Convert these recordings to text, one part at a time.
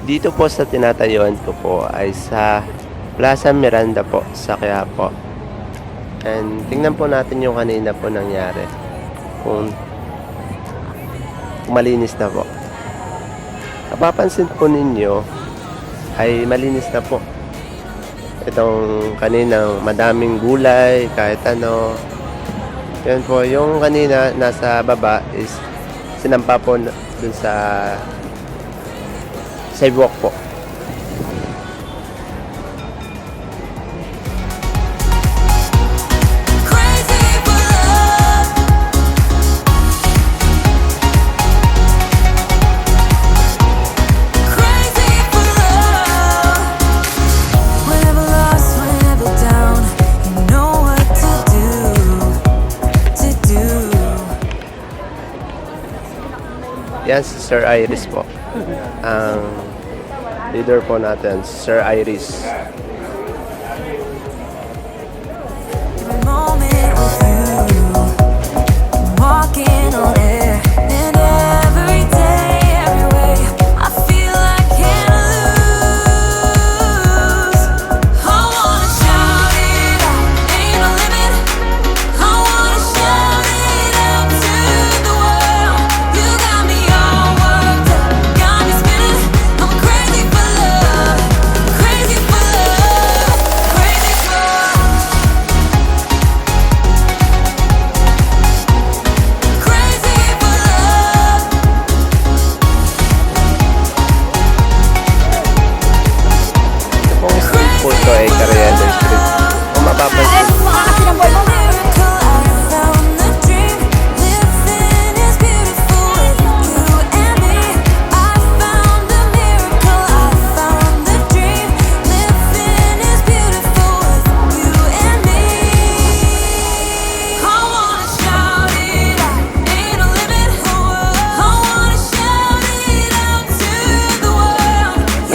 Dito po sa tinatayuan ko po ay sa Plaza Miranda po sa Quiapo. And tingnan po natin yung kanina po nangyari. Kung malinis na po. Napapansin po ninyo ay malinis na po. Itong kaninang madaming gulay, kahit ano. Yan po, yung kanina nasa baba is sinampa po dun sa sidewalk po. Yan si Sir Iris po. Ang leader po natin, Sir Iris. Ito ay CARRIEDO Street. Kung mapapansin,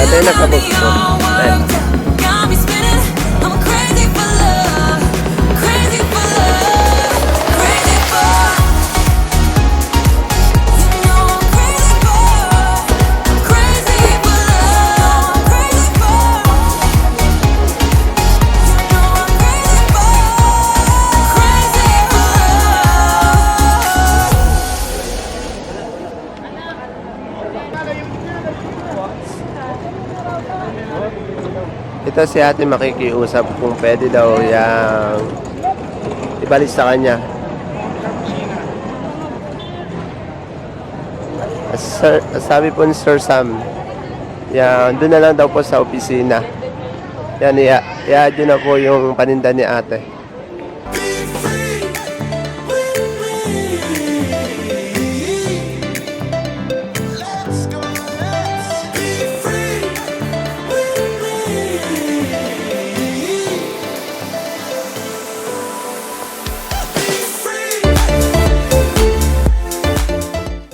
natin nakabog po. Ito si ate makikiusap kung pwede daw yung ibalik sa kanya. Sabi po ni Sir Sam, yan, doon na lang daw po sa opisina. Yan, i-add na po yung paninda ni ate.